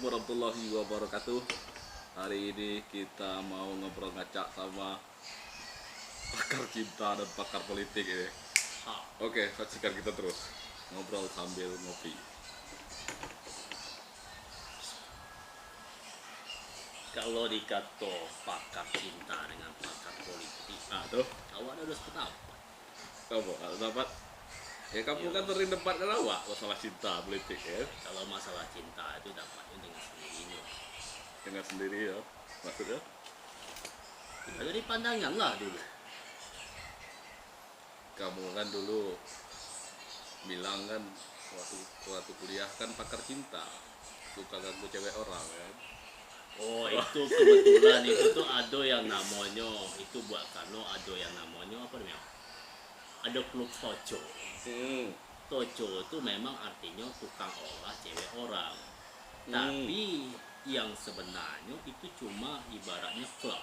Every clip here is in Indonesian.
Assalamualaikum warahmatullahi wabarakatuh. Hari ini kita mau ngobrol ngacak sama pakar cinta dan pakar politik ini. Oke, saksikan kita terus ngobrol sambil ngopi. Kalau dikata pakar cinta dengan pakar politik, Tuh, awak ada pendapat. kamu dapat? Ya kamu kan sering debat dengan awak masalah cinta politik ya. Kalau masalah cinta itu dapatnya dengan sendirinya. Dengan sendiri ya, maksudnya? Tidak dari pandangan lah dulu. Kamu kan dulu bilang kan waktu kuliah kan pakar cinta, suka ganggu cewek orang kan. Oh itu kebetulan itu tuh ada yang namanya itu buat Kano ada yang namanya apa namanya? Ada klub Tojo. Tojo itu memang artinya tukang olah cewek orang. Tapi yang sebenarnya itu cuma ibaratnya klub.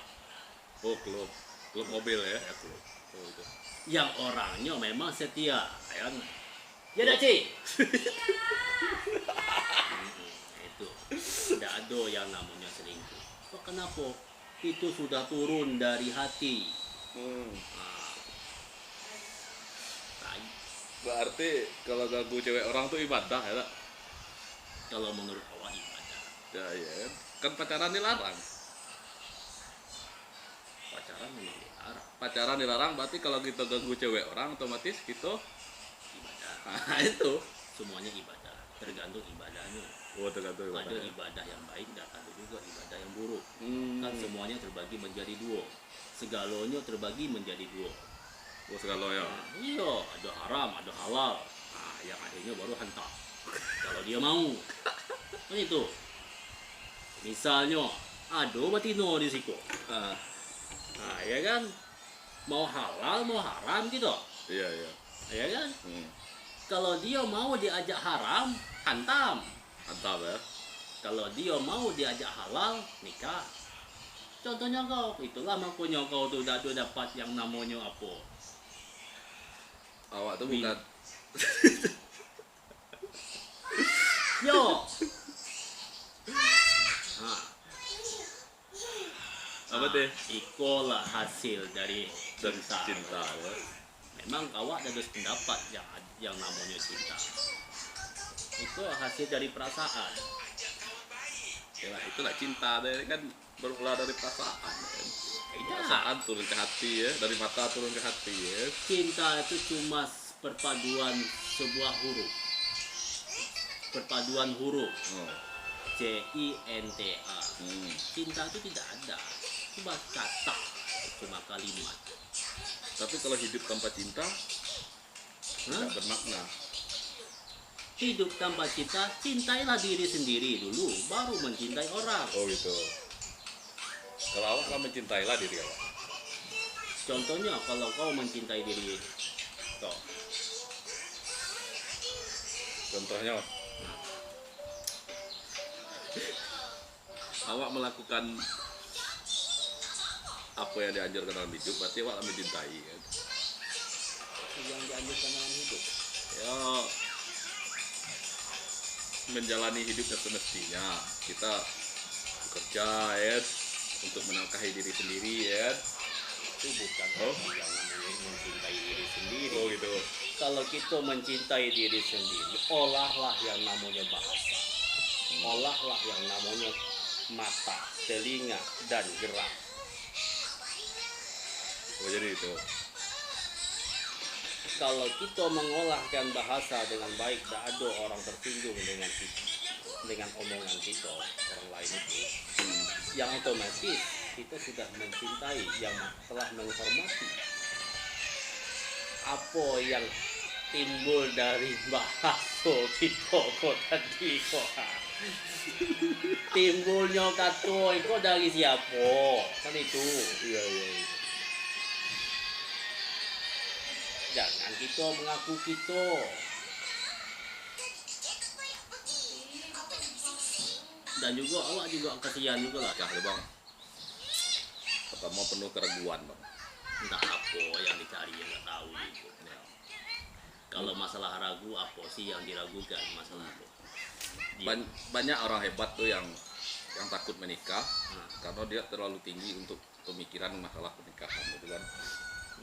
Oh, klub mobil ya. Ya klub. Oh, itu. Yang orangnya memang setia, kan? Ya Daci. Itu tidak ada yang namanya selingkuh. Kok kenapa? Itu sudah turun dari hati. Tai. Berarti kalau ganggu cewek orang tuh ibadah ya tak? Kalau menurut awak ibadah. Ya iya kan. Kan pacaran dilarang. Pacaran memang dilarang. Pacaran dilarang berarti kalau kita ganggu cewek orang otomatis kita Ibadah. nah itu. Semuanya ibadah. Tergantung ibadahnya. Oh, tergantung Ada ibadah. ibadah yang baik dan ada juga ibadah yang buruk. Hmm. Kan semuanya terbagi menjadi dua. Segalanya terbagi menjadi dua. Oh, segala ya. Iya, ada haram, ada halal. Nah, yang akhirnya baru hantar. Kalau dia mau. Kan itu. Misalnya, ada batino di situ. Ah, Nah, ya kan? Mau halal, mau haram gitu. iya iya. Ya kan? Hmm. Kalau dia mau diajak haram, hantam. Mantap ya. Kalau dia mau diajak halal, nikah. Contohnya kau, itulah makanya kau tuh dapat yang namanya apa? Awak tuh bukan Yo. Nah, apa deh? itulah hasil dari Dari cinta. cinta ya. Memang awak ada pendapat yang namanya cinta. Itu hasil dari perasaan. Ya lah, itulah cinta deh kan bermula dari perasaan kan. Perasaan turun ke hati ya, dari mata turun ke hati ya. Cinta itu cuma perpaduan sebuah huruf. Perpaduan huruf. Oh. CINTA. Hmm. Cinta itu tidak ada. Cuma kata, cuma kalimat. Tapi kalau hidup tanpa cinta tidak bermakna. Hidup tanpa cinta, cintailah diri sendiri dulu, baru mencintai orang. Oh gitu. Kalau awak kan mencintailah diri awak. Contohnya kalau kau mencintai diri kau, Contohnya awak melakukan apa yang dianjurkan dalam hidup, berarti awak mencintai kan. yang dianjurkan dalam hidup. Ya, menjalani hidupnya semestinya kita bekerja ya untuk menafkahi diri sendiri ya. Itu bukan yang namanya mencintai diri sendiri. Oh gitu. Kalau kita mencintai diri sendiri, olahlah yang namanya bahasa, olahlah yang namanya mata, telinga, dan gerak. Oh jadi itu. Kalau kita mengolahkan bahasa dengan baik, tidak ada orang tersinggung dengan omongan kita, orang lain itu. Yang otomatis kita sudah mencintai, yang telah menghormati. Apa yang timbul dari bahasa kita kok tadi kok? Timbulnya kata itu dari siapa? Kan itu. Iya iya. Jangan kita mengaku kita. Dan juga awak juga kasihan juga lah. Kah bang. Pertama penuh keraguan bang. Entah apa yang dicari yang nggak tahu gitu. Kalau masalah ragu apa sih yang diragukan masalah apa? banyak orang hebat tuh yang takut menikah karena dia terlalu tinggi untuk pemikiran masalah pernikahan gitu kan.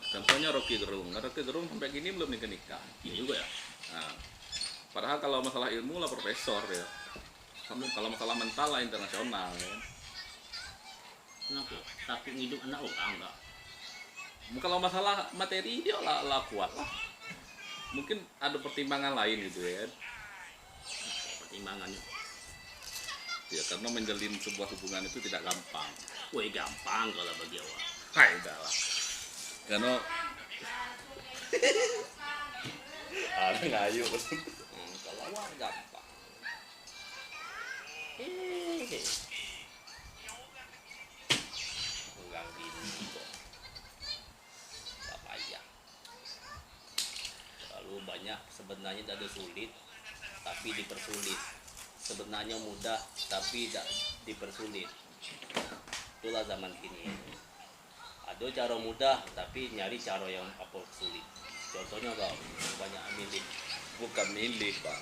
Contohnya Rocky Gerung sampai gini belum nikah. Iya juga ya. Nah, padahal kalau masalah ilmu lah profesor ya. Kalau masalah mental lah internasional ya. Kenapa? Takut hidup anak orang enggak? Kalau masalah materi dia lah kuat lah. Mungkin ada pertimbangan lain gitu ya. Pertimbangannya. Ya karena menjalin sebuah hubungan itu tidak gampang. Woi gampang kalau bagi awak. Hai dah lah. Karena ada ngayu. Kalau awak gampang. Orang gini kok. Gak payah. Terlalu banyak sebenarnya ada sulit, tapi dipersulit. Sebenarnya mudah, tapi tidak dipersulit. Itulah zaman kini. Ada cara mudah, tapi nyari cara yang apa sulit. Contohnya kau banyak milih. Bukan milih pak.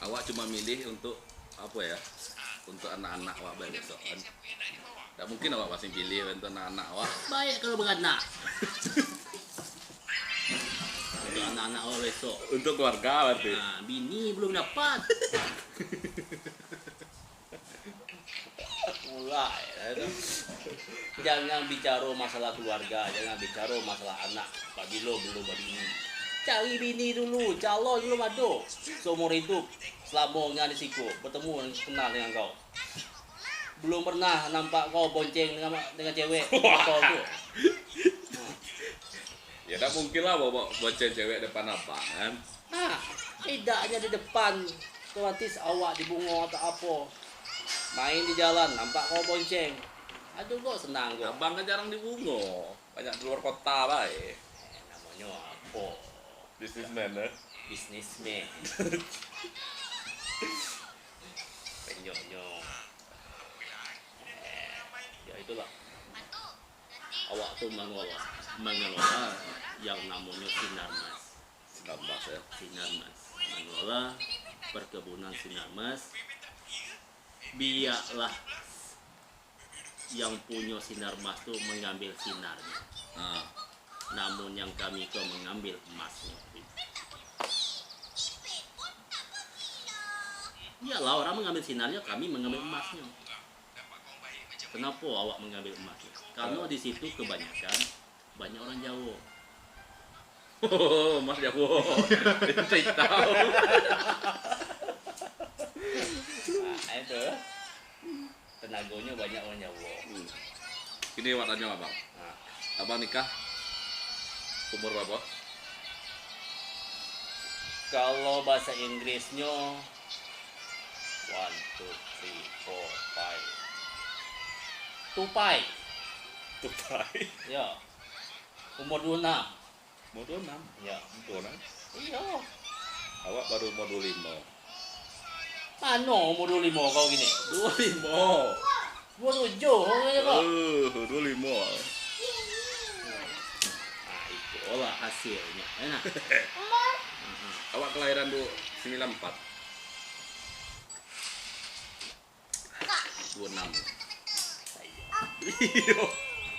Awak cuma milih untuk apa ya? Untuk anak-anak awak besok kan. Tidak mungkin awak masih pilih untuk anak-anak awak. Baik kalau beranak. Untuk anak-anak awak besok. Untuk keluarga berarti. Nah, bini belum dapat. Mulai. Jangan bicara masalah keluarga, jangan bicara masalah anak. Babilo belum bini. Cari bini dulu, calon belum ada. Seumur hidup, selamanya di siku, bertemu kenal dengan kau. Belum pernah nampak kau bonceng dengan cewek. Kau tu. Ya tak mungkin lah bawa bonceng cewek depan abang kan. Nah, tidaknya di depan, otomatis awak di bunga atau apa. Main di jalan, nampak kau bonceng. Aduh kok senang kok. Abang kan jarang di Bungo, banyak di luar kota baik. Namanya apa? Bisnismen ya. Bisnismen. Penyok-nyok. Ya itulah. Awak tuh mengelola yang namanya sinar mas. Sinar mas ya. Sinar mas. Mengelola perkebunan sinar mas. Biarlah yang punya sinar mas tuh mengambil sinarnya. Nah, Namun yang kami kau mengambil emasnya. Iyalah orang mengambil sinarnya, kami mengambil emasnya. Kenapa awak mengambil emasnya? Karena di situ kebanyakan banyak orang Jawa. oh, Mas Jawo, saya tahu. Nah, itu tenaganya banyak orang Jawa. Ini awak tanya abang. Nah, Abang nikah umur berapa? kalau bahasa Inggrisnya 1, 2, 3, 4, 5 tupai. Tupai. Ya. Umur 26. Umur 26. Ya. Betul kan? Iya. Awak baru umur 25. Mana umur 25 kau gini? 25. 27 kau kok. 25. Nah, itulah hasilnya. Enak. Awak kelahiran 94. 26. Iya.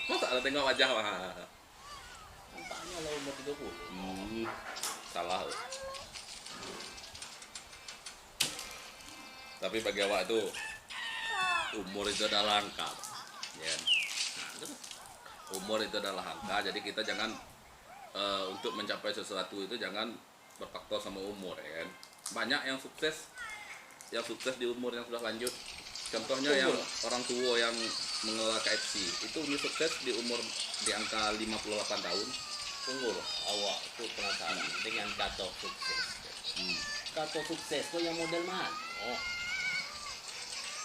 Masa ada tengok wajah mah? Nampaknya lah umur 30. Salah. Tapi bagi awak itu umur itu adalah angka. Ya. Umur itu adalah angka, jadi kita jangan untuk mencapai sesuatu itu jangan berfaktor sama umur ya kan. Banyak yang sukses di umur yang sudah lanjut. Contohnya yang orang tua yang mengelola KFC itu sukses di umur di angka 58 tahun. Tunggu loh, awak tuh penasaran dengan kata sukses. Kata sukses kok yang model mana? Oh.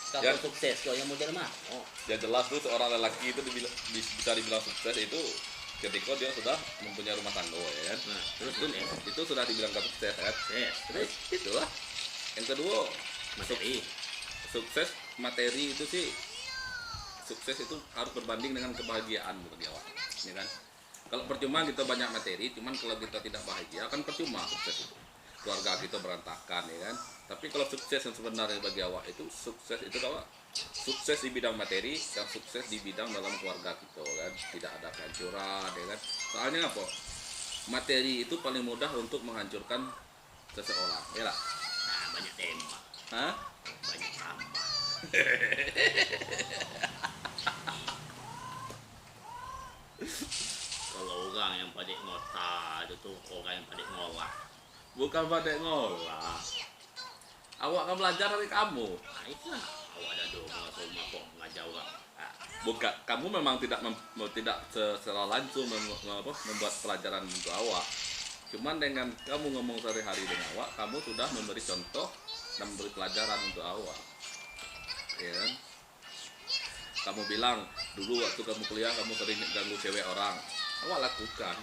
Kata Ya. sukses kok yang model mana? Oh. Yang jelas tuh seorang lelaki itu bisa dibilang sukses itu ketika dia sudah mempunyai rumah tangga ya kan. Nah, Terus itu sudah dibilang sukses kan. sukses. Terus itulah. Yang kedua, Materi. sukses materi itu sih sukses itu harus berbanding dengan kebahagiaan bagi awak, ya kan? Kalau percuma kita banyak materi, cuman kalau kita tidak bahagia kan percuma sukses itu. keluarga kita berantakan ya kan. Tapi kalau sukses yang sebenarnya bagi awak itu sukses itu awak sukses di bidang materi dan sukses di bidang dalam keluarga kita kan, tidak ada kehancuran ya kan. Soalnya apa, materi itu paling mudah untuk menghancurkan seseorang ya lah. Nah, banyak tembak, Hah? banyak tambah. Kalau orang yang pada ngotak itu tuh orang yang pada ngolah. Bukan pada ngolah, awak kan belajar dari kamu. Nah itulah awak ada dong rumah kok ngajar orang. Nah, Bukan, kamu memang tidak secara langsung membuat pelajaran untuk awak. Cuman dengan kamu ngomong sehari-hari dengan awak, kamu sudah memberi contoh dan memberi pelajaran untuk awak. Ya kan? Kamu bilang dulu waktu kamu kuliah kamu sering ganggu cewek orang. Awak lakukan.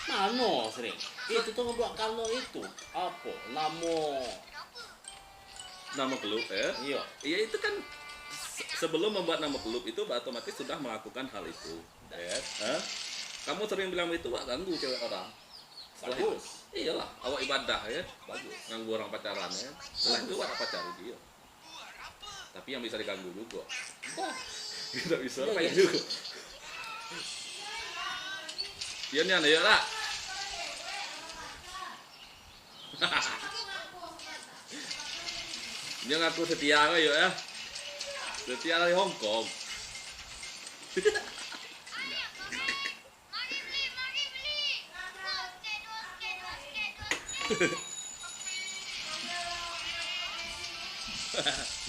Mano sering. Itu tuh ngebuat kalau itu apa? Nama klub ya? Iya. Iya itu kan sebelum membuat nama klub itu otomatis sudah melakukan hal itu. Ya. Hah? Kamu sering bilang itu wak ganggu cewek orang. Setelah itu, Bagus. iyalah, awak ibadah ya, Bagus. ganggu orang pacaran ya. Setelah itu awak pacari dia. Tapi yang bisa diganggu juga. Dah. Tidak bisa Iya, main iya. juga. Iya nih anak ya lah. Dia ngaku setia kok yuk ya. Setia dari Hong Kong.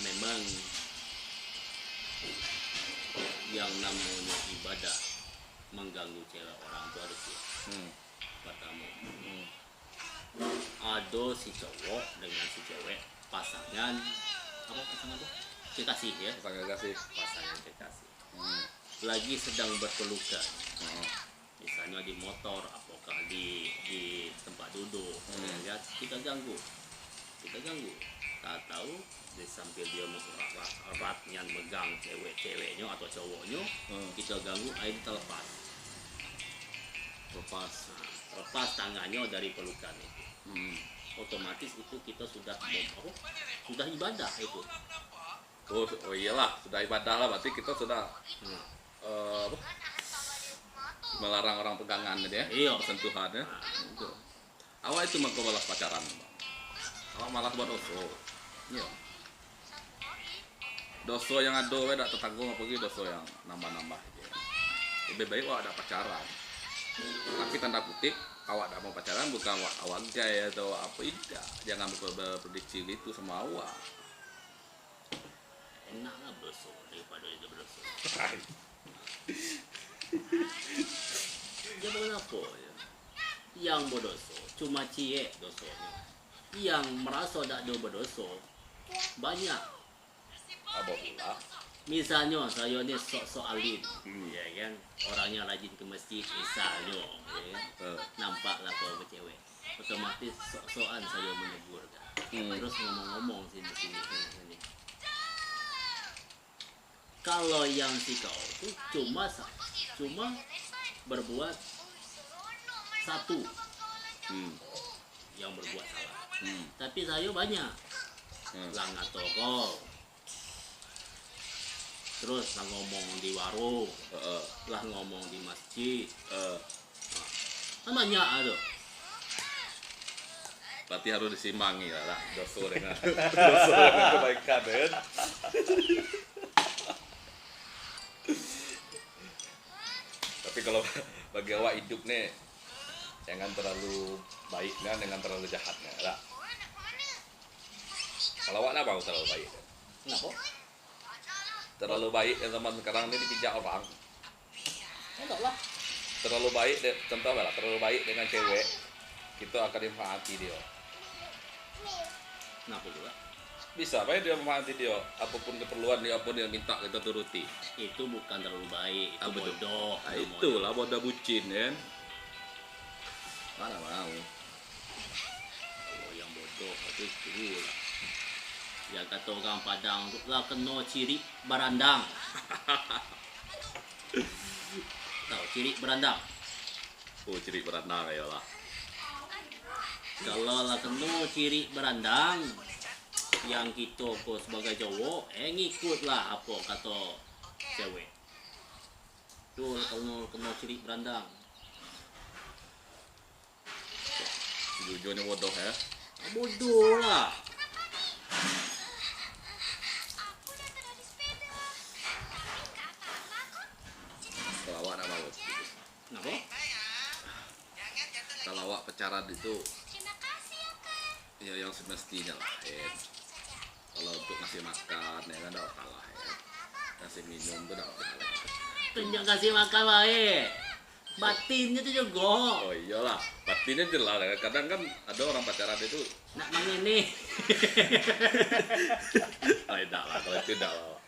Memang yang namanya ibadah mengganggu cewek orang itu harus ya. Pertama, ada si cowok dengan si cewek pasangan apa pasangan tuh? Kekasih ya, Tangga kasih. pasangan kekasih. Lagi sedang berpelukan, misalnya di motor, apakah di tempat duduk, ya kita ganggu, tak tahu di sambil dia erat-eratnya megang ceweknya atau cowoknya, kita ganggu, air terlepas. Lepas tangannya dari pelukan itu, otomatis itu kita sudah sudah ibadah itu. Oh iyalah, sudah ibadah lah, berarti kita sudah apa? Melarang orang pegangan gitu ya, Iya. sentuhan ya. Nah, Itu. Awak itu mau balas pacaran, Bang. Awak malah buat dosa. Iya. Dosa yang ada, tidak tertanggung apalagi dosa yang nambah-nambah. Gitu ya. Lebih baik awak ada pacaran. Tapi tanda kutip, awak tidak mau pacaran bukan awak gay atau apa, tidak. Jangan berprediksi itu sama awak. enaklah berdosa daripada itu berdosa. Dia kenapa ya? Yang berdosa cuma cie dosanya. Yang merasa tak ada berdosa banyak. Apa pula? Misalnya saya ni sok-sok alim, ya kan? Orangnya rajin ke masjid misalnya, ya kan? Nampaklah kau bercewek. Otomatis sok-sokan saya menegur kan. Terus ngomong-ngomong sini. Kalau yang si kau itu cuma berbuat satu yang berbuat salah. Tapi saya banyak. Lah ngatokol. Terus lah ngomong di warung, lah ngomong di masjid. Kan banyak ada. Berarti harus disimbangi lah dosa dengan kebaikan kan. Tapi kalau bagi awak hidup nih jangan terlalu baiknya dengan terlalu jahatnya lah. Kalau awak apa terlalu baik? Kenapa? Terlalu baik yang zaman sekarang ini dipijak orang. Enggak lah. Terlalu baik, contoh apa lah? Terlalu baik dengan cewek, kita akan dimanfaati dia. Kenapa juga? Bisa, apa ya dia memanfaati dia? Apapun keperluan dia, apapun dia minta kita turuti. Itu bukan terlalu baik, itu Apa tuh? bodoh. Nah, itulah bodoh bucin kan. Mana mau? Oh, yang bodoh itu lah. Ya kata orang Padang tu lah kena ciri barandang. Tahu ciri barandang? Oh, ciri berandang ya lah. Kalau lah kena ciri berandang yang kita ko sebagai cowok ngikutlah apa kata cewek. Tuh kalau kena ciri berandang. Jujurnya bodoh ya. Bodoh lah. Kalau awak nak mau. Kenapa? Kalau awak pacaran itu ya yang semestinya lah ya. Kalau untuk ngasih makan ya kan tidak kalah ya. Ngasih minum itu tidak kalah. Tunjuk kasih makan baik. Batinnya tuh juga. Oh iyalah, batinnya jelas ya. Kadang kan ada orang pacaran itu Nak ini. ah tidak lah, kalau itu tidak lah.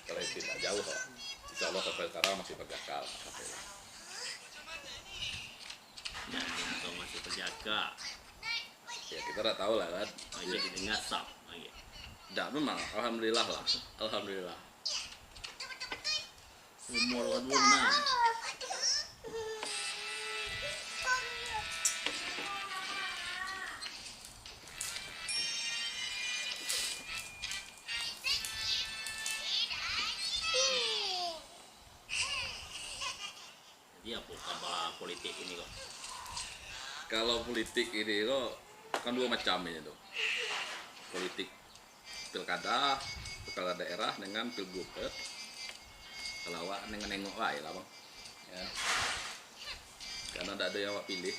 Kalau itu tidak jauh lah. Insya Allah sampai sekarang masih berjakal. Nah, atau masih terjaga. Ya kita udah tahu lah kan. Aja didengar sap. Aja. Tidak memang, alhamdulillah lah. Alhamdulillah. Umur kan. Jadi apa kabar politik ini kok? Kalau politik ini kok kan dua macam ini tuh. Politik pilkada daerah dengan pilgub. Kalau awak nengok wae lah bang. Ya. Karena tidak ada yang awak pilih.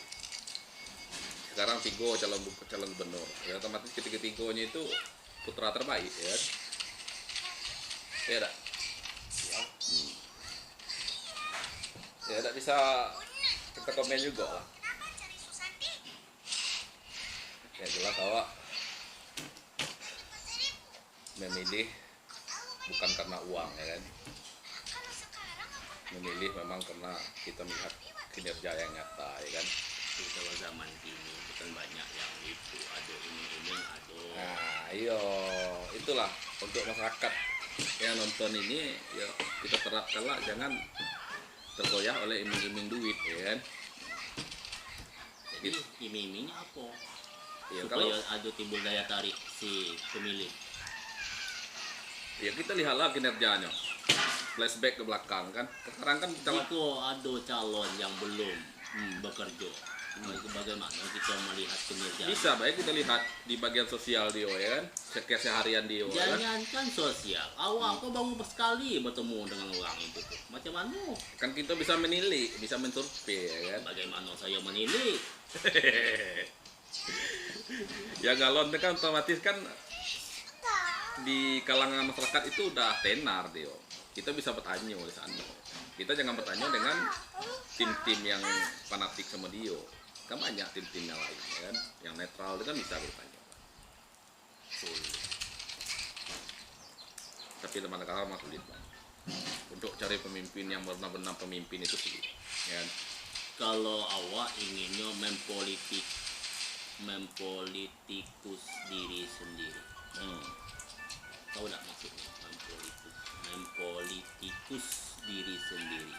Sekarang tiga calon gubernur. Ya otomatis ketiga-tiganya itu putra terbaik ya. Ya tak? Ya tidak bisa kita komen juga lah. Ya jelas awak memilih bukan karena uang ya kan. Memilih memang karena kita melihat kinerja yang nyata ya kan. Kalau zaman kini bukan banyak yang itu ada ini ada. Nah iyo itulah untuk masyarakat yang nonton ini ya kita terapkanlah jangan tergoyah oleh iming-iming duit ya kan. Jadi iming-imingnya apa? Ya, Supaya ada timbul daya tarik si pemilih. Ya kita lihatlah kinerjanya. Flashback ke belakang kan. Sekarang kan Jika ada calon yang belum bekerja, bagaimana kita melihat kinerja? bisa baik kita lihat di bagian sosial dia ya kan. Keseharian dia kan. Jangankan sosial, awak kok baru sekali bertemu dengan orang itu tuh. Macam mana? Kan kita bisa menilai, bisa mensurvei ya kan. Bagaimana saya menilai? Ya galon itu kan otomatis kan di kalangan masyarakat itu udah tenar dia. Kita bisa bertanya oleh sana. Kita jangan bertanya dengan tim-tim yang fanatik sama dia. Kan banyak tim-tim yang lain ya kan. Yang netral itu kan bisa bertanya. Tapi teman kalah mah sulit bang. Untuk cari pemimpin yang benar-benar pemimpin itu sulit. Ya kan? Kalau awak inginnya mempolitikus diri sendiri. Tahu tak maksudnya mempolitikus diri sendiri?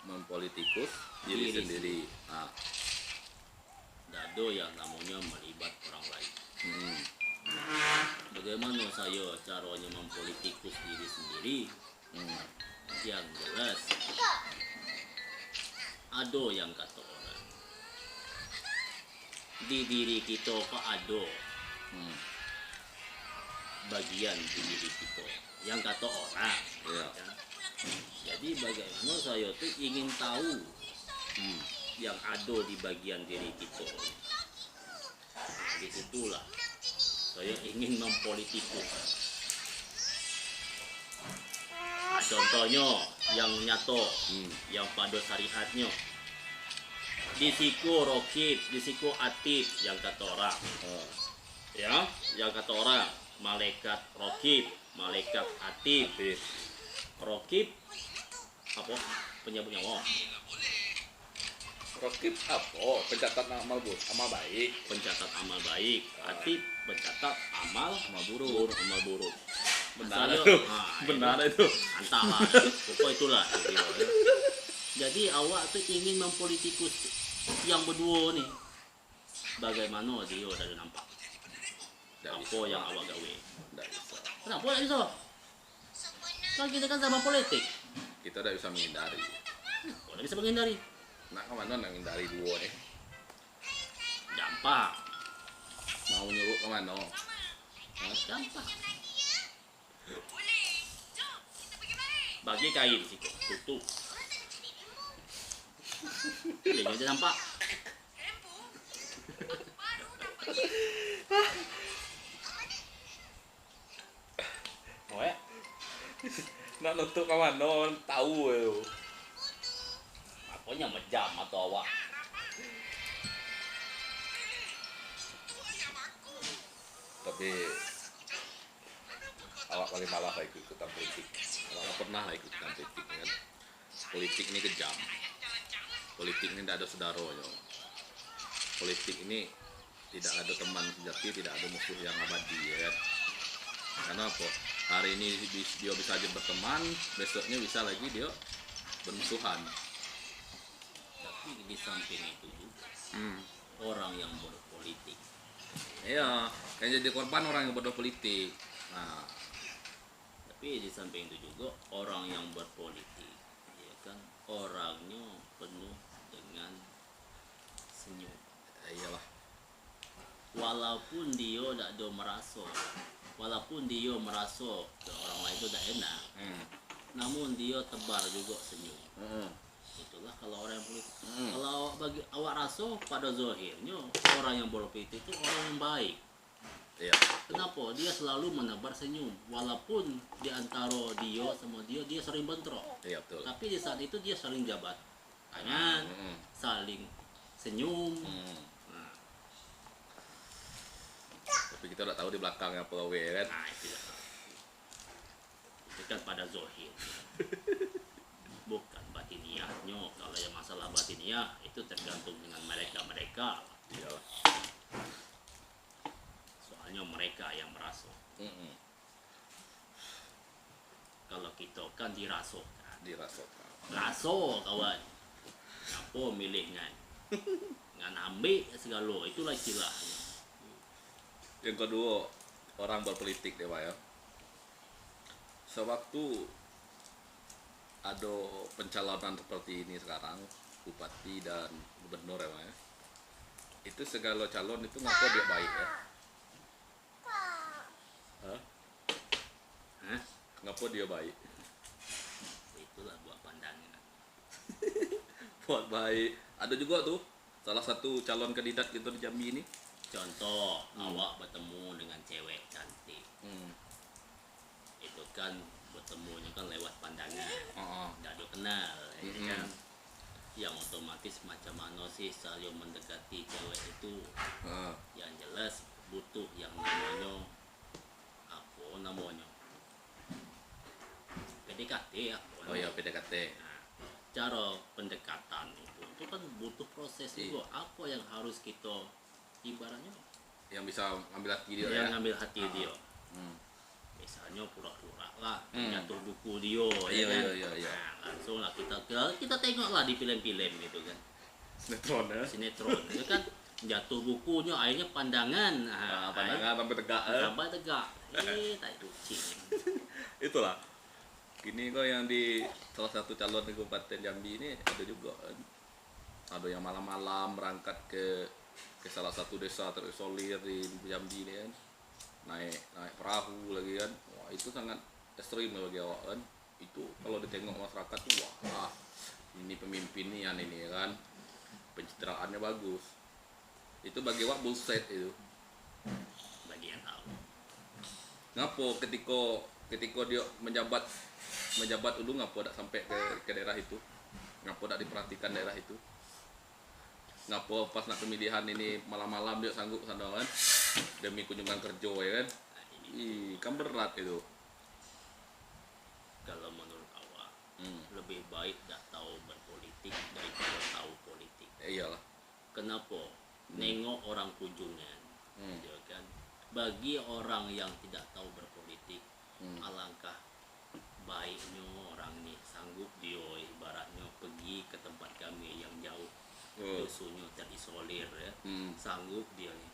Mempolitikus diri sendiri. Ah. Dado yang namanya melibat orang lain. Bagaimana saya caranya mempolitikus diri sendiri? Yang jelas ada yang kata orang di diri kita kok ada bagian di diri kita yang kata orang Ya. Jadi bagaimana saya tuh ingin tahu yang ada di bagian diri kita. Disitulah saya ingin mempolitikus. Contohnya yang nyata, yang pada syariatnya. Disiku rokib, disiku atib yang kata orang. Ya, yang kata orang malaikat rokib, malaikat atib. Rokib apa? Penyebut nyawa. Rokib apa? Pencatat amal baik. Pencatat amal baik. Atib pencatat amal buruk. Amal buruk. Benar Misalnya, itu. nah, Benar itu. Antara pokok itulah. Jadi awak tuh ingin mempolitikus yang berdua nih. Bagaimana dia udah nampak? Nggak Apa bisa. yang awak gawe? Nggak bisa. Kenapa nggak bisa? Kan kita kan sama politik. Kita udah bisa menghindari. Oh, nggak bisa menghindari. Nah kemana menghindari dua nih? Gampang. Mau nyuruh kemana? Gampang. Bagi kain sih kok, tutup. Dia aja nampak. Oh ya, Nak nutup kemana? Tahu ya. apanya mejam atau awak? Tapi awak paling malah lah ikut-ikutan politik. Awak pernah lah ikut-ikutan politik kan? Politik ini kejam. Politik ini tidak ada saudaranya. Politik ini tidak ada teman sejati, tidak ada musuh yang abadi ya kan? Karena apa? Hari ini dia bisa aja berteman, besoknya bisa lagi dia bermusuhan. Tapi di samping itu juga orang yang berpolitik. Iya, yang jadi korban orang yang berpolitik. Nah, Tapi di samping itu juga orang yang berpolitik, ya kan orangnya penuh dengan senyum. iyalah. Walaupun dia tidak ada merasa, walaupun dia merasa ke orang lain itu tidak enak, namun dia tebar juga senyum. Itulah kalau orang yang politik. Kalau bagi awak rasa pada zahirnya orang yang berpolitik itu orang yang baik. Iya. Kenapa? Dia selalu menebar senyum. Walaupun di antara dia sama dia sering bentrok. Iya betul. Tapi di saat itu dia saling jabat tangan, saling senyum. Nah, Tapi kita udah tahu di belakangnya apa gawe kan. nah itu kan pada zohir. Bukan batiniahnya. Kalau yang masalah batiniah itu tergantung dengan mereka. Iyalah. Soalnya mereka yang merasa. Kalau kita kan dirasakan. Dirasakan. Raso kawan. Apa milih ngan ambil segala itulah istilahnya. Yang kedua, orang berpolitik deh Pak ya. Sewaktu ada pencalonan seperti ini sekarang, bupati dan gubernur ya Pak ya. Itu segala calon itu ngapa dia baik ya? Hah? Hah? Ngapa dia baik? Itulah buat pandangan. Buat baik. Ada juga tuh salah satu calon kandidat gitu di Jambi ini. Contoh, awak bertemu dengan cewek cantik. Itu kan bertemunya kan lewat pandangan. Nggak ada kenal, ya kan? Yang otomatis macam mana sih saling mendekati cewek itu? Yang jelas butuh yang namanya apa namanya? PDKT ya. Oh ya PDKT. Nah, cara pendekatan itu kan butuh proses juga. Apa yang harus kita ibaratnya Yang bisa ngambil hati dia yang ya. ngambil hati dia? Misalnya pura-pura lah nyatur buku dia, Iya, ya kan? iya. Nah, langsung lah kita tengok lah di film-film itu kan, Sinetron ya. sinetron itu kan jatuh bukunya akhirnya pandangan, Pandangan sampai tegak. sampai tegak, tai kucing. Itulah. Ini kok yang di salah satu calon di Kabupaten Jambi ini ada juga kan. Ada yang malam-malam berangkat ke salah satu desa terisolir di Jambi ini kan. Naik perahu lagi kan. Wah, itu sangat ekstrim bagi awak kan. Itu kalau ditengok masyarakat tuh wah, ini pemimpin nih ini kan. Pencitraannya bagus. Itu bagi awak bullshit itu. Bagi yang tahu. Ngapo ketika dia menjabat dulu ngapo tak sampai ke daerah itu? Ngapo tak diperhatikan daerah itu? Ngapo pas nak pemilihan ini malam-malam dia sanggup sana kan demi kunjungan kerja ya kan? Kan berat itu. Kalau menurut awak lebih baik tak tahu berpolitik daripada tahu politik. Iyalah. Kenapa? Nengok orang kunjungan, ya kan? Bagi orang yang tidak tahu berpolitik, alangkah baiknya orang nih sanggup dia ibaratnya pergi ke tempat kami yang jauh, dusunnya terisolir ya, sanggup dia nih.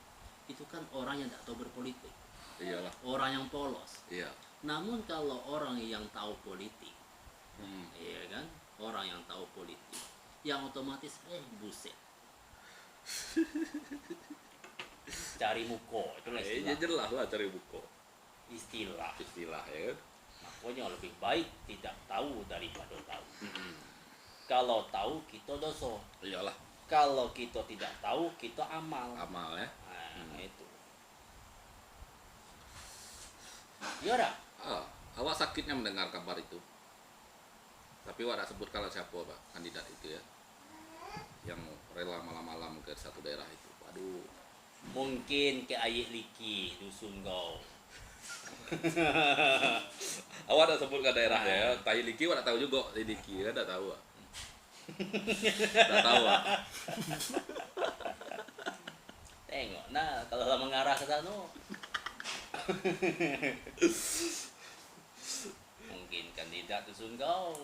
Itu kan orang yang tidak tahu berpolitik, Iyalah. orang yang polos. Iya. Namun kalau orang yang tahu politik, ya kan, orang yang tahu politik, yang otomatis buset, cari muko itu lah Ya jelas lah cari buku. istilah. Istilah ya kan. Makanya lebih baik tidak tahu daripada tahu. Kalau tahu kita dosa. Iyalah. Kalau kita tidak tahu kita amal. Amal ya. Nah, itu. Ya dah. Awak sakitnya mendengar kabar itu. Tapi awak tak sebut kalau siapa Pak kandidat itu ya. Yang rela malam-malam ke satu daerah itu. Waduh. Mungkin ke Ayik Liki dusun kau. Awak tak sebut ke daerahnya ya. Tai Liki awak tak tahu juga. Tai Liki kan tak tahu. Tak tahu. Tengok nah kalau lah mengarah ke sana. Mungkin kandidat dusun kau.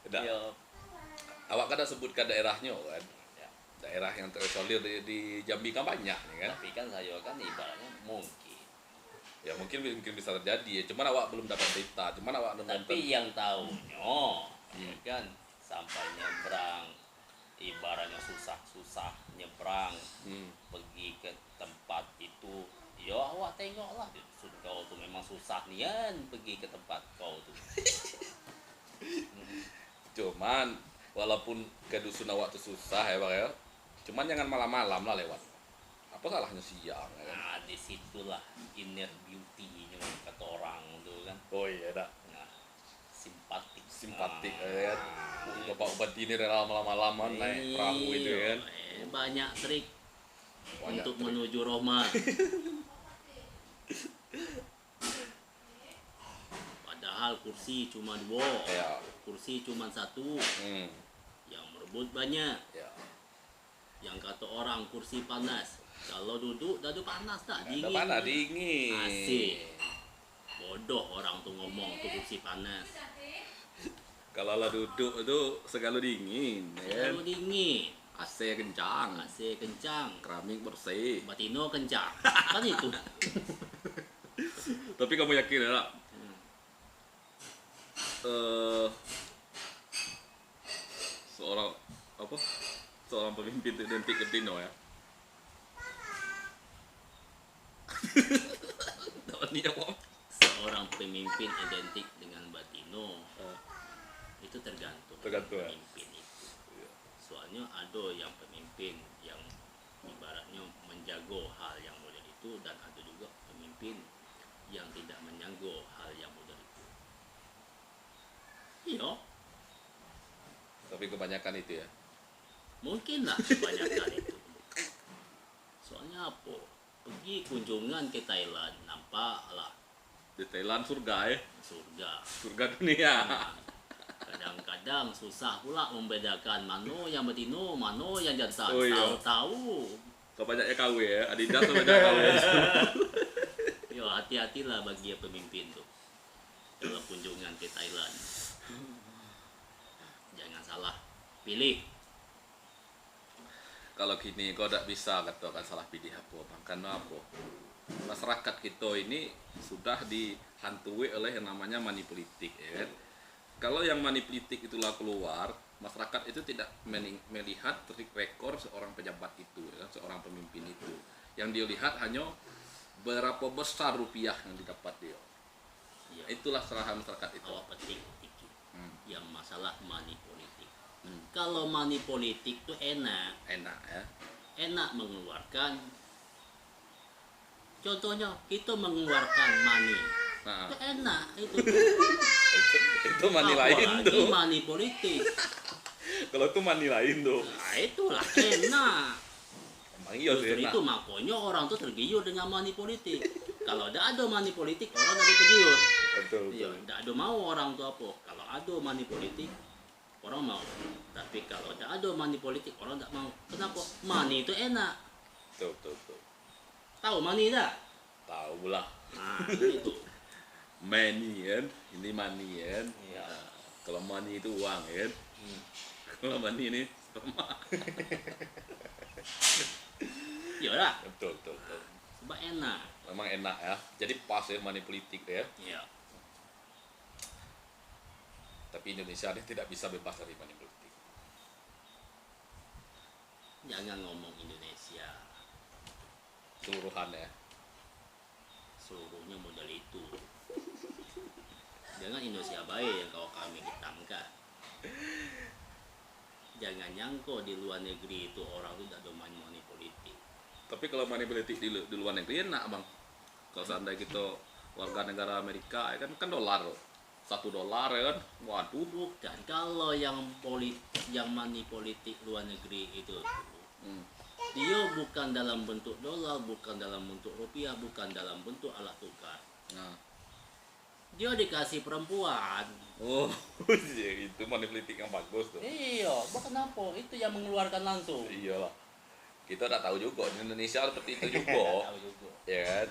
Tidak. Ya, Awak kan tak sebutkan daerahnya kan. ya. Daerah yang terisolir di Jambi kan banyak nih kan. Tapi kan saya kan ibaratnya mungkin. Ya mungkin bisa terjadi ya. Cuman awak belum dapat berita. Cuman awak Tapi yang tahunya, ya kan, sampai nyebrang, ibaratnya susah-susah nyebrang, pergi ke tempat itu, ya awak tengoklah di dusun kau tuh memang susah nian pergi ke tempat kau tuh. Cuman walaupun ke dusun awak tuh susah ya Bang ya. Cuman jangan malam-malam lah lewat. Apa salahnya siang ya kan? Nah disitulah inner beauty-nya kata orang tuh kan. Oh iya dah. Nah, simpatik. Simpatik ya kan. Bapak obat ini rela malam-malaman naik perahu itu ya kan. Banyak trik Banyak untuk trik. menuju Roma. Padahal kursi cuma 2, Ya. kursi cuma 1, Hmm. yang merebut banyak. Ya. Yang kata orang kursi panas, kalau duduk panas tak Ada dingin. mana dingin. Asik. Bodoh orang tuh ngomong tuh kursi panas. Kalau lah duduk itu segala dingin ya kan. Kalau dingin, AC kencang, AC kencang, keramik bersih. batino kencang. Kan itu. Tapi kamu yakin ya? Seorang apa? Seorang pemimpin identik ke Tino ya. Ini apa? Seorang pemimpin identik dengan batino. Itu tergantung Tergantung, ya? pemimpin itu. Soalnya ada yang pemimpin yang ibaratnya menjago hal yang model itu, dan ada juga pemimpin yang tidak menjago hal yang model itu. Iya, Tapi kebanyakan itu ya. mungkin lah kebanyakan itu. Soalnya apa? Pergi kunjungan ke Thailand, nampak lah Di Thailand surga ya. surga. Surga dunia. Nah, kadang-kadang susah pula membedakan mana yang betino, mana yang jantan. Oh, iya. Tahu-tahu. Kebanyaknya KW ya. Adidas tuh banyak KW. Yo, hati-hatilah bagi pemimpin tuh kalau kunjungan ke Thailand. Jangan salah pilih. Kalau gini kau tak bisa katakan salah pilih apa. Karena apa? Masyarakat kita ini sudah dihantui oleh yang namanya money politik ya kan? Kalau yang money politik itulah keluar, masyarakat itu tidak melihat trik rekor seorang pejabat itu ya, seorang pemimpin itu. Yang dia lihat hanya berapa besar rupiah yang didapat dia. Ya, Itulah serahan masyarakat itu. awak petik dikit. Yang masalah money politik. Hmm. Kalau money politik tuh enak Enak ya. mengeluarkan. Contohnya kita mengeluarkan money. Nah, Itu enak itu. itu money lain Apalagi tuh. money politik. Kalau itu money lain tuh. Nah, itulah enak. Emang iya sih Justru enak. itu makanya orang tuh tergiur dengan money politik. Kalau tidak ada money politik, orang tidak tergiur. Betul. Iya, tidak ada mau orang tuh apa. Kalau ada money politik, orang mau. Tapi kalau tidak ada money politik, orang tidak mau. Kenapa? Money itu enak. Betul. Tahu money tak? Tahu lah. Nah, itu. money kan, ini money kan. Iya. Nah, kalau money itu uang kan, kalau money ini sperma. Iyalah, Betul, betul, betul. sebab enak. Memang enak ya. Jadi pas ya money politik ya. Iya. Tapi Indonesia ini tidak bisa bebas dari money politik. Jangan ngomong Indonesia, Keseluruhan ya. seluruhnya model itu. Jangan Indonesia baik yang kami hitamkan. Jangan nyangko di luar negeri itu orang itu tidak domain money politik. Tapi kalau money politik di luar negeri enak bang. Kalau seandainya kita warga negara Amerika ya kan dolar loh. $1 ya kan. Waduh. Bukan, kalau yang money politik luar negeri itu dia bukan dalam bentuk dolar, bukan dalam bentuk rupiah, bukan dalam bentuk alat tukar. Nah. Dia dikasih perempuan. Oh, itu money politik yang bagus tuh. Iya, kenapa? Itu yang mengeluarkan langsung. Iyalah. Kita udah tahu juga di Indonesia seperti itu juga. Tahu juga. Ya kan?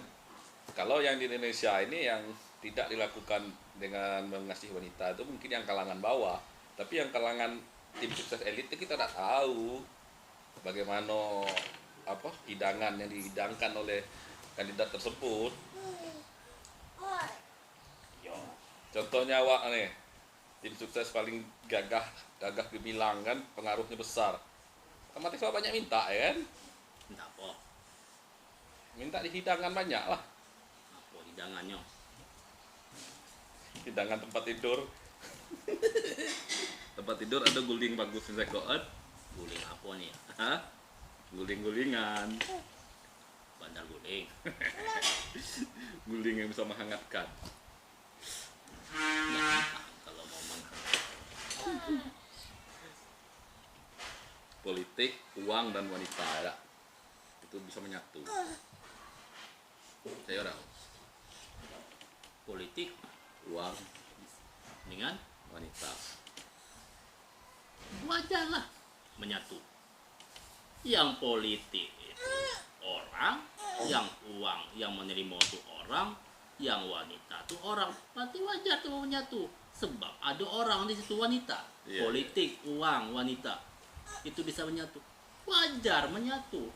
Kalau yang di Indonesia ini yang tidak dilakukan dengan mengasihi wanita itu mungkin yang kalangan bawah. Tapi yang kalangan tim sukses elit itu kita tidak tahu bagaimana hidangan yang dihidangkan oleh kandidat tersebut. Yo. Contohnya awak nih, tim sukses paling gagah gemilang kan, pengaruhnya besar. Otomatis awak banyak minta ya kan? Minta apa? Minta di hidangan banyak lah. Apa hidangannya? Hidangan tempat tidur. Tempat tidur ada guling bagus yang saya koat. Guling apa nih? Hah? Guling-gulingan. Bandar guling. Guling yang bisa menghangatkan. Ya, kalau mau menghangat. Politik, uang dan wanita ya. Itu bisa menyatu. Saya orang Politik uang dengan wanita. wajarlah menyatu. Yang politik itu orang, yang uang yang menerima itu orang, yang wanita itu orang. Berarti wajar tuh menyatu. Sebab ada orang di situ wanita. Iya, Politik, uang, wanita itu bisa menyatu. Wajar menyatu.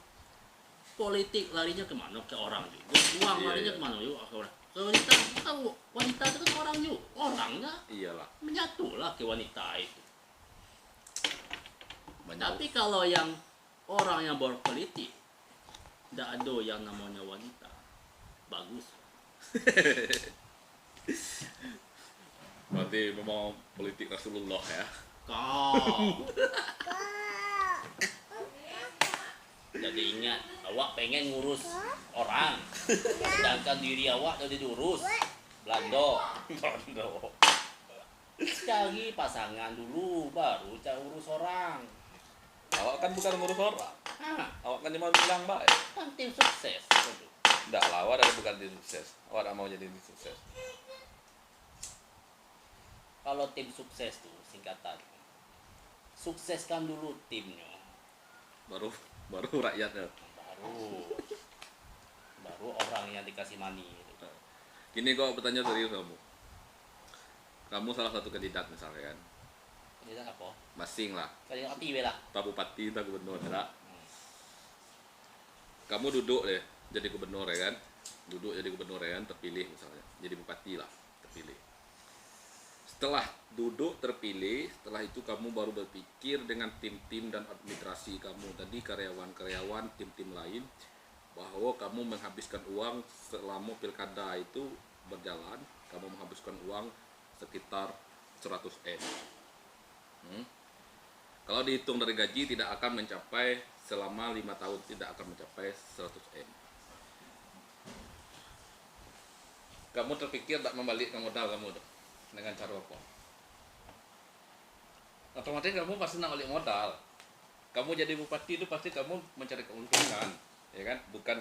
Politik larinya kemana? Ke orang juga. Uang Iya, larinya iya. kemana? Yuk, ke orang. Ke wanita, tahu wanita itu kan orang yuk. Orangnya Iyalah. menyatulah ke wanita itu. Banyak. Tapi kalau yang orang yang berpolitik tidak ada yang namanya wanita, bagus. Berarti memang politik Rasulullah ya. Kau. Jadi ingat, awak pengen ngurus orang, sedangkan diri awak udah diurus Belanda. Cari pasangan dulu, baru cari urus orang. Awak kan bukan ngurus orang. Hah, Awak kan cuma bilang baik. kan tim sukses. Enggak lah, awak ada bukan tim sukses. Awak tak mau jadi tim sukses. Kalau tim sukses tuh singkatan, sukseskan dulu timnya, Baru rakyatnya. baru orang yang dikasih money. Gini kok bertanya serius kamu. Kamu salah satu kandidat misalnya kan. Ini apa? Masing lah. Kalian aktif lah. Tak bupati, tak gubernur ya. Kamu duduk deh jadi gubernur ya kan. Duduk jadi gubernur ya kan, terpilih misalnya. Jadi bupati lah, terpilih. Setelah duduk terpilih, setelah itu kamu baru berpikir dengan tim-tim dan administrasi kamu tadi, karyawan-karyawan, tim-tim lain, bahwa kamu menghabiskan uang selama pilkada itu berjalan, kamu menghabiskan uang sekitar 100 M. Kalau dihitung dari gaji tidak akan mencapai selama 5 tahun, tidak akan mencapai 100 M. Kamu terpikir tak membalikkan modal kamu tuh dengan cara apa? Otomatis kamu pasti nak balik modal. Kamu jadi bupati itu pasti kamu mencari keuntungan, ya kan? Bukan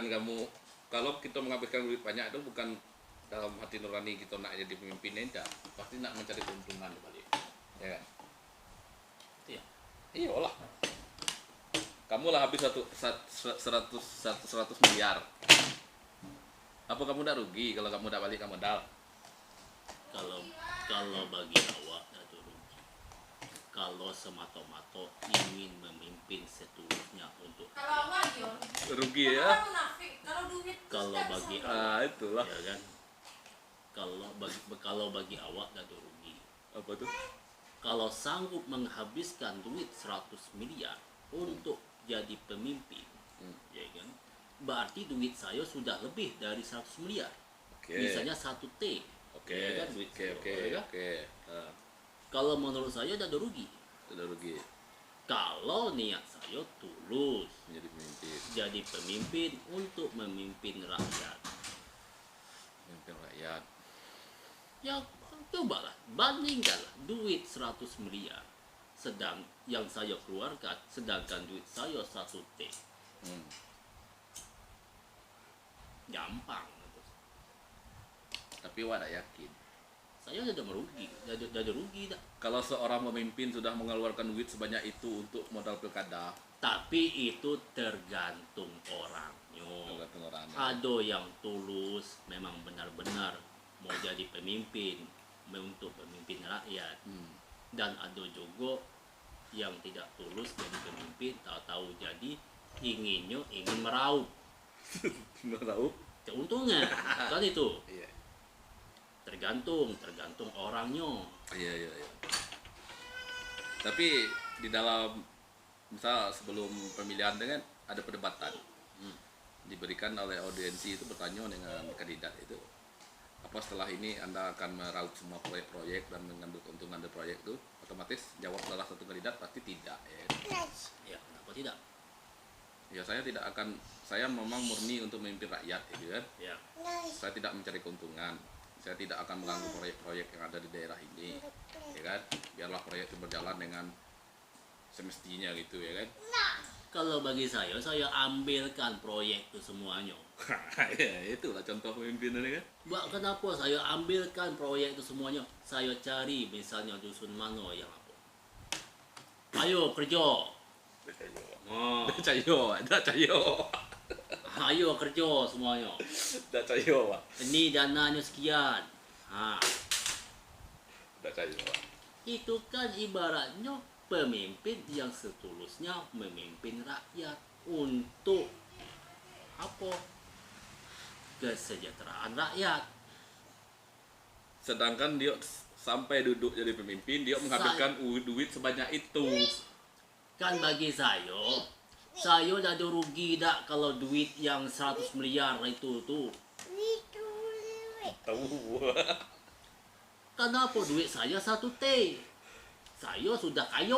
kamu, kalau kita menghabiskan duit banyak itu bukan dalam hati nurani kita nak jadi pemimpin aja, pasti nak mencari keuntungan balik, ya kan? Iya. Iyalah. Kamu lah habis 100 miliar. Apa kamu udah rugi kalau kamu udah balik ke modal? Kalau kalau bagi awak itu rugi. Kalau semata-mata ingin memimpin seterusnya untuk Kalau awak yo, Rugi ya? orang munafik. Kalau duit kalau bagi Itulah. ya kan, kalau bagi awak itu rugi. Apa tuh? Kalau sanggup menghabiskan duit 100 miliar untuk jadi pemimpin, ya kan, berarti duit saya sudah lebih dari 100 miliar. Oke. Misalnya 1 T. Oke. Ya kan, duit Oke, saya, oke, ya kan? oke. Kalau menurut saya udah rugi. Sudah rugi Kalau niat saya tulus menjadi pemimpin. jadi pemimpin untuk memimpin rakyat, Pemimpin rakyat. ya cobalah bandingkanlah duit 100 miliar sedang yang saya keluarkan, sedangkan duit saya 1 T. Hmm. Gampang. Tapi wak tak yakin. Saya udah merugi, udah rugi dah. Kalau seorang pemimpin sudah mengeluarkan duit sebanyak itu untuk modal pilkada, Tapi itu tergantung orangnya. tergantung orangnya. Ada yang tulus, memang benar-benar mau jadi pemimpin untuk memimpin rakyat. Dan ada juga yang tidak tulus jadi pemimpin, tahu-tahu jadi ingin meraup Nggak tahu? keuntungan. Kan itu Iya. tergantung orangnya. Iya. Tapi di dalam misal sebelum pemilihan dengan ada perdebatan, diberikan oleh audiensi itu bertanya dengan kandidat itu, apa setelah ini Anda akan meraup semua proyek-proyek dan mengambil keuntungan dari proyek itu? Otomatis jawab salah satu kandidat pasti tidak, ya. Ya, kenapa tidak? Ya saya memang murni untuk memimpin rakyat, gitu kan. Ya, Saya tidak mencari keuntungan. Saya tidak akan mengganggu proyek-proyek yang ada di daerah ini, ya kan. Biarlah proyek itu berjalan dengan semestinya, gitu, ya kan. kalau bagi saya ambilkan proyek itu semuanya. Ya, itulah contoh pemimpin ini kan. Kenapa saya ambilkan proyek itu semuanya? Saya cari misalnya dusun mana yang apa. Ayo kerja. Oh, Ada cayo. ayo kerja semuanya. Ada cayo, Pak. Ini dananya sekian. Ada cayo, Pak. Itu kan ibaratnya pemimpin yang setulusnya memimpin rakyat untuk apa? Kesejahteraan rakyat. Sedangkan dia sampai duduk jadi pemimpin, dia menghabiskan duit sebanyak itu. Kan bagi saya udah ada rugi dak kalau duit yang 100 miliar itu tuh. Tahu. Kenapa duit saya 1 T? Saya sudah kaya.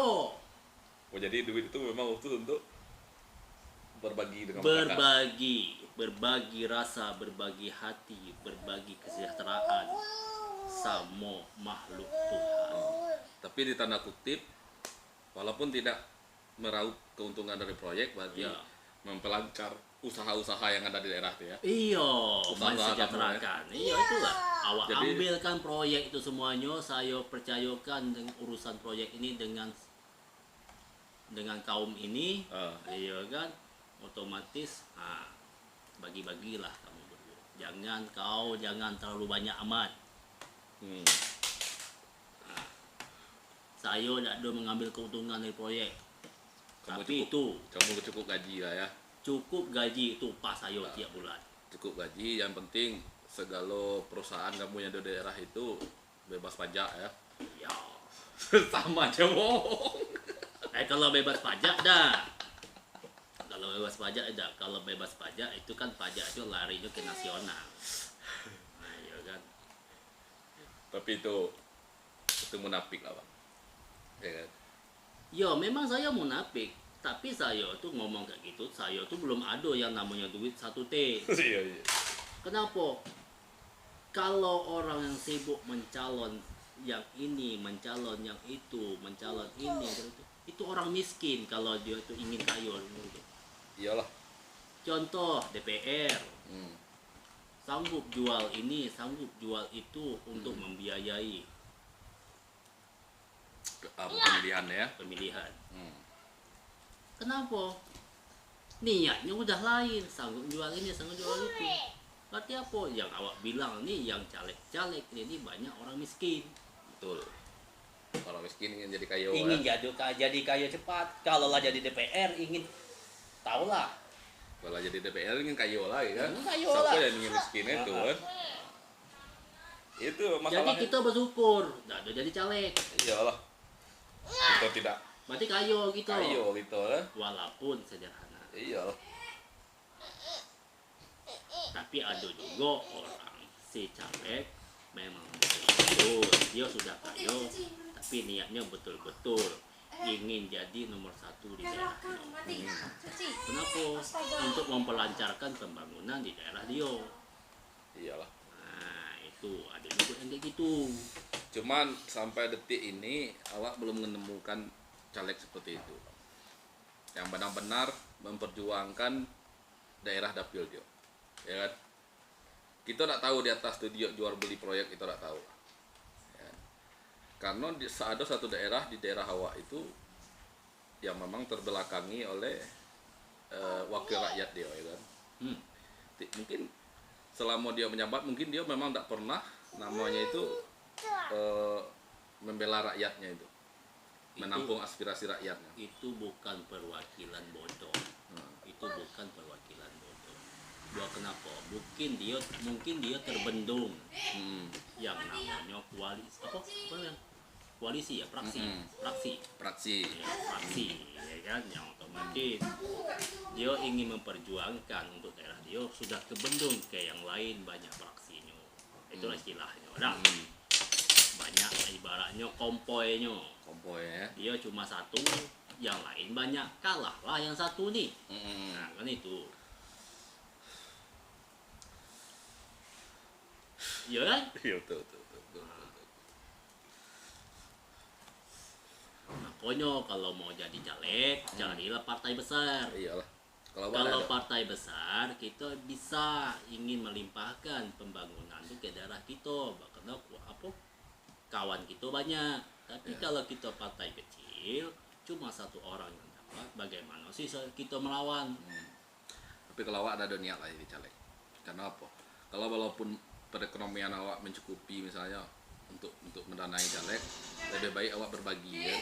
Oh, jadi duit itu memang khusus untuk berbagi dengan masyarakat. Berbagi rasa, berbagi hati, berbagi kesejahteraan sama makhluk Tuhan. Tapi di tanda kutip, walaupun tidak meraup keuntungan dari proyek, berarti Ya. memperlancar usaha-usaha yang ada di daerah itu ya. Iya, Usaha mensejahterakan. Iya itulah. Awak Jadi- ambilkan proyek itu semuanya, saya percayakan dengan urusan proyek ini dengan kaum ini. Iya kan, otomatis bagi-bagilah kamu berdua. Jangan terlalu banyak amat. Saya tidak ada mengambil keuntungan dari proyek. Kamu Tapi itu Kamu cukup gaji lah ya. cukup gaji itu pas saya tiap bulan. Cukup gaji, yang penting segala perusahaan kamu yang ada di daerah itu bebas pajak ya. Ya. Sama aja bohong. Kalau bebas pajak dah. Kalau bebas pajak itu kan pajak itu larinya ke nasional. Nah, iya kan. Tapi itu munafik lah, Bang. Ya kan? Ya memang saya munafik, tapi saya tuh ngomong kayak gitu, saya tuh belum ada yang namanya duit 1 T. Iya. Kenapa? Kalau orang yang sibuk mencalon yang ini, mencalon yang itu, mencalon ini, itu orang miskin kalau dia tuh ingin kaya gitu. Iyalah. Contoh DPR, Hmm. sanggup jual ini, sanggup jual itu untuk membiayai Pemilihan ya. pemilihan. Hmm. Kenapa? Niatnya udah lain, sanggup jual ini, sanggup jual itu. Berarti apa yang awak bilang nih, yang caleg-caleg ini banyak orang miskin. Betul. Orang miskin ingin jadi kaya. Ingin jadi kaya cepat. Kalau lah jadi DPR ingin tahulah. Kalau jadi DPR ingin kaya lagi kan. Kaya Siapa lah. yang ingin miskin itu kan? Itu Jadi masalahnya. kita bersyukur, nggak ada jadi caleg. Iyalah. Kita tidak Berarti kaya gitu. kaya gitu kan. Walaupun sederhana. Iyalah. Tapi ada juga orang si caleg memang betul dia sudah kaya, tapi niatnya betul-betul ingin jadi nomor 1 di daerahnya. Kenapa? Untuk memperlancarkan pembangunan di daerah dia. Iyalah. Nah itu ada juga yang kayak gitu. Cuman sampai detik ini awak belum menemukan caleg seperti itu yang benar-benar memperjuangkan daerah dapil dia, ya kan? Kita tak tahu di atas itu dia jual beli proyek, kita tak tahu, ya. Karena ada satu daerah di daerah Hawa itu yang memang terbelakangi oleh wakil rakyat dia, ya kan? Mungkin selama dia menjabat mungkin dia memang tak pernah namanya itu membela rakyatnya itu, menampung aspirasi rakyatnya. Itu bukan perwakilan bodoh. Itu bukan perwakilan bodoh. Dua kenapa? Mungkin dia terbendung yang namanya koalisi. Apa yang koalisi ya, praksi ya kan, yang otomatis dia ingin memperjuangkan untuk daerah dia sudah kebendung kayak yang lain banyak praksinya. Itulah istilahnya. Banyak ibaratnya kompoinya. Ya. Dia cuma satu, yang lain banyak, kalah lah yang satu nih. Nah kan itu. Iya kan? Iya betul. Makanya kalau mau jadi caleg, carilah partai besar. Iyalah. Kalau partai besar, kita bisa ingin melimpahkan pembangunan itu ke daerah kita. Karena apa? Kawan kita banyak. Tapi kalau kita partai kecil, cuma satu orang yang dapat, bagaimana sih kita melawan? Tapi kalau awak ada niat lah jadi caleg. Karena apa? Kalau walaupun perekonomian awak mencukupi misalnya untuk mendanai caleg, lebih baik awak berbagi ya.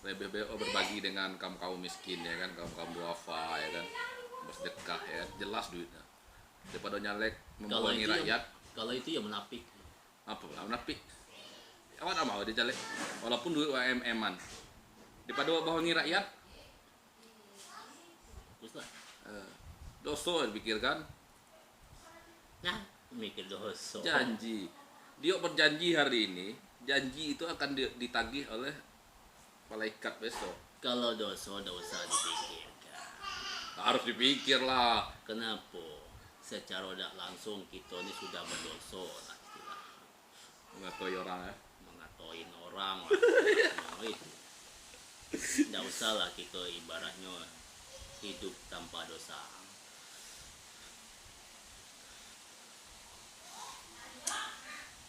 Lebih baik awak berbagi dengan kaum miskin ya kan, kaum duafa ya kan, bersedekah ya kan, jelas duitnya. Daripada nyalek membohongi rakyat. Kalau itu ya menapik. Apa lah menapik? Awak tak mau dia caleg, walaupun duit UMM-an. Daripada awak bohongi rakyat, Teruslah. dosa dipikirkan. Nah, mikir dosa. Janji, dia berjanji hari ini, janji itu akan ditagih oleh malaikat besok. Kalau dosa dipikirkan. Harus dipikir lah. Kenapa? Secara tidak langsung kita ini sudah berdosa lah istilahnya. Mengatoi orang ya. Mengatoin orang lah. Nah, itu. Tidak usah lah kita ibaratnya hidup tanpa dosa.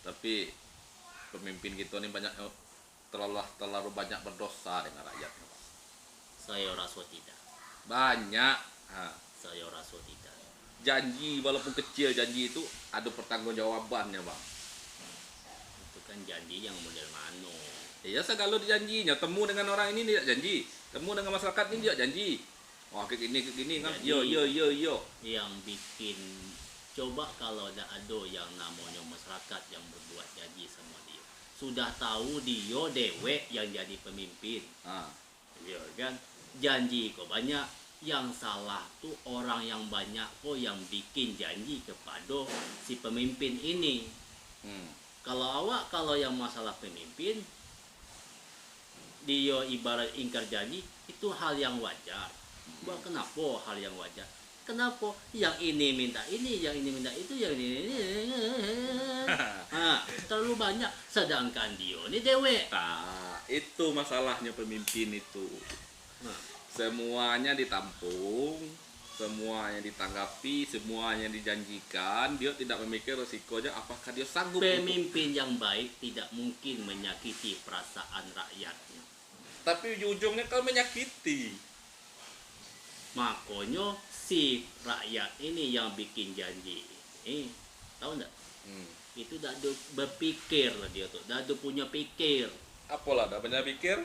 Tapi pemimpin kita ini terlalu banyak berdosa dengan rakyatnya. Saya rasa tidak. Banyak. Saya rasa tidak. Janji walaupun kecil, janji itu ada pertanggungjawabannya bang. Itu kan janji yang model mano. Ya segala janjinya, temu dengan orang ini dia janji, temu dengan masyarakat ini dia janji. Wah kayak gini kan, Jadi, yo. Yang bikin, coba kalau ada yang namanya masyarakat yang berbuat janji sama dia, sudah tahu dia dewek yang jadi pemimpin, ya kan, janji kok banyak, yang salah tuh orang yang banyak kok yang bikin janji kepada si pemimpin ini. Kalau yang masalah pemimpin, dia ibarat ingkar janji, itu hal yang wajar. Kenapa hal yang wajar? Kenapa yang ini minta ini, yang ini minta itu, yang ini terlalu banyak, sedangkan dia ini dewek. Itu masalahnya pemimpin itu. Semuanya ditampung, semuanya ditanggapi, semuanya dijanjikan, dia tidak memikir resikonya apakah dia sanggup. Pemimpin yang baik tidak mungkin menyakiti perasaan rakyatnya. Tapi ujungnya kan menyakiti. Makanya si rakyat ini yang bikin janji ini, tahu nggak? Itu dah ada berpikir lah dia tuh, dah ada punya pikir. Apalah, dah banyak pikir.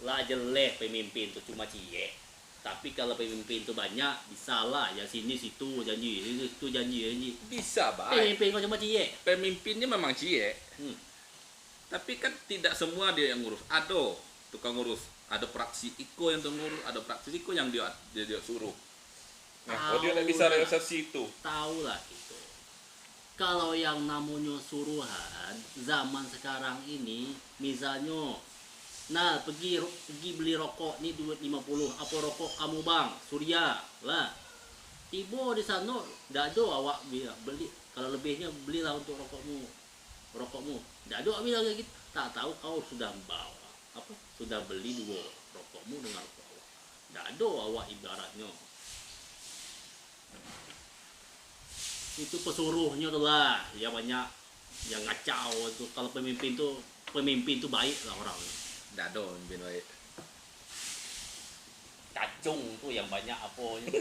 Lah jelek pemimpin tuh cuma cie. Tapi kalau pemimpin tuh banyak, bisa lah ya sini situ janji, itu janji. Bisa baik. Pemimpin kau cuma cie. Pemimpinnya memang cie. Hmm. Tapi kan tidak semua dia yang ngurus. Ada tukang ngurus. Ada praksi Iko yang ngurus, ada praksi Iko yang dia suruh. Nah, dia nggak bisa realisasi itu. Tahu lah itu. Kalau yang namanya suruhan zaman sekarang ini, misalnya, nah pergi beli rokok nih duit 50, apa rokok kamu bang? Surya lah. Tiba di sana, dah ada awak beli. Kalau lebihnya belilah untuk rokokmu. Dah ada awak bilang kayak gitu. Tak tahu kau sudah bawa sudah beli 2 rokokmu dengan rokok awak. Dah ada awak ibaratnya. Itu pesuruhnya tuh lah, ya banyak yang ngacau itu. Kalau pemimpin tuh baik lah orangnya. Nggak ada pemimpin baik. Kacung tuh yang banyak apanya.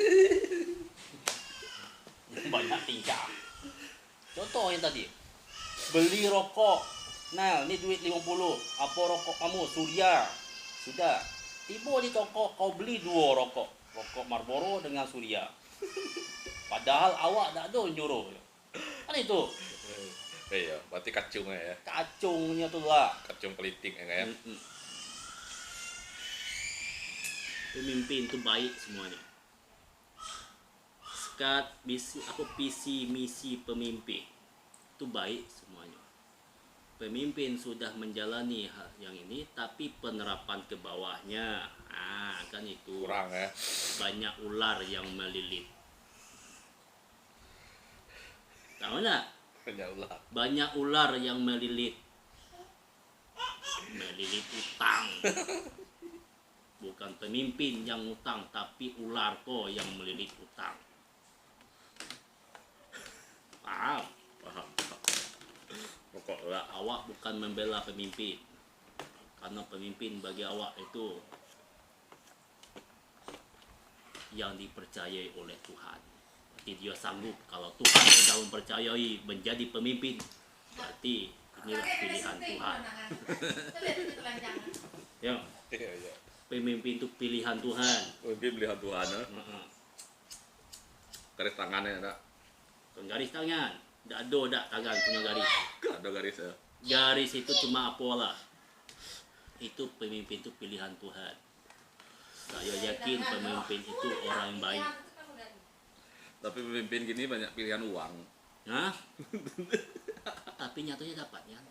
Banyak tingkah. Contoh yang tadi, beli rokok. Nah, ini duit 50. Apa rokok kamu? Surya. Sudah. Tiba di toko kau beli 2 rokok. Rokok Marlboro dengan Surya. Padahal awak tak ada nyuruh. Kan itu. Iya, berarti kacungnya ya. Kacungnya tuh lah. Kacung politik ya kan. Pemimpin tuh baik semuanya. Visi misi pemimpin itu baik semuanya. Pemimpin sudah menjalani hal yang ini, tapi penerapan ke bawahnya, kan itu Kurang ya. banyak ular yang melilit. Tahu nggak? Banyak ular yang melilit utang. Bukan pemimpin yang utang, tapi ular kok yang melilit utang. Paham? Pokoknya awak bukan membela pemimpin, karena pemimpin bagi awak itu yang dipercayai oleh Tuhan. Berarti dia sanggup. Kalau Tuhan sudah mempercayai menjadi pemimpin, berarti inilah pilihan Tuhan. Ya, pemimpin itu pilihan Tuhan. Pemimpin pilihan Tuhan ya. Garis tangannya ada. Garis tangan. Tidak ada tangan punya garis. Gak ada garis ya. Garis itu cuma apalah. Itu pemimpin itu pilihan Tuhan. Saya yakin pemimpin itu orang yang baik. Tapi pemimpin gini banyak pilihan uang. Hah? Tapi nyatanya dapatnya.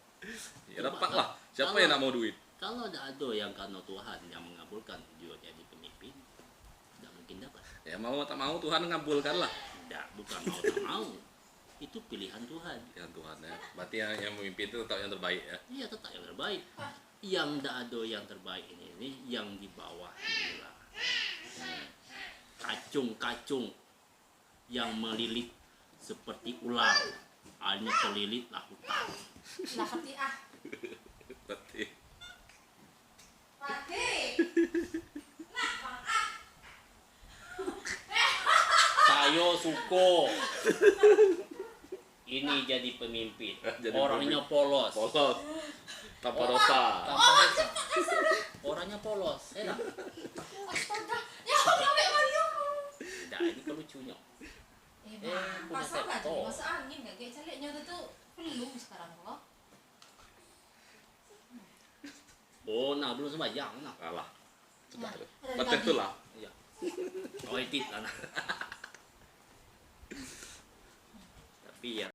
Ya dapat lah. Siapa yang nak mau duit? Kalau tidak ada yang karena Tuhan yang mengabulkan dia jadi pemimpin, tidak mungkin dapat. Ya mau tak mau Tuhan ngabulkan lah. Tidak, bukan mau tak mau. Itu pilihan Tuhan. Pilihan Tuhan ya. Berarti yang memimpin itu tetap yang terbaik ya. Iya, tetap yang terbaik. Yang tidak ada yang terbaik ini yang di bawah inilah. Kacung-kacung yang melilit seperti ular. Hanya terlilitlah hutang. Lah hati Berarti Saya suka ini jadi pemimpin. Jadi Orangnya pemimpin. polos. polos. Tanpa dosa. Tanpa dosa. Orangnya polos. Enak. Astaga, ya sampai Mario. Nah, ini kelucunya. Bang, punya pasal lah laptop. jadi masa angin nggak kayak calegnya tuh belum sekarang kok. Oh, nah belum sembahyang nah. Kalah. Sudah. Nah, Betul itu lah. Iya. Oh, edit lah. Nah. Tapi ya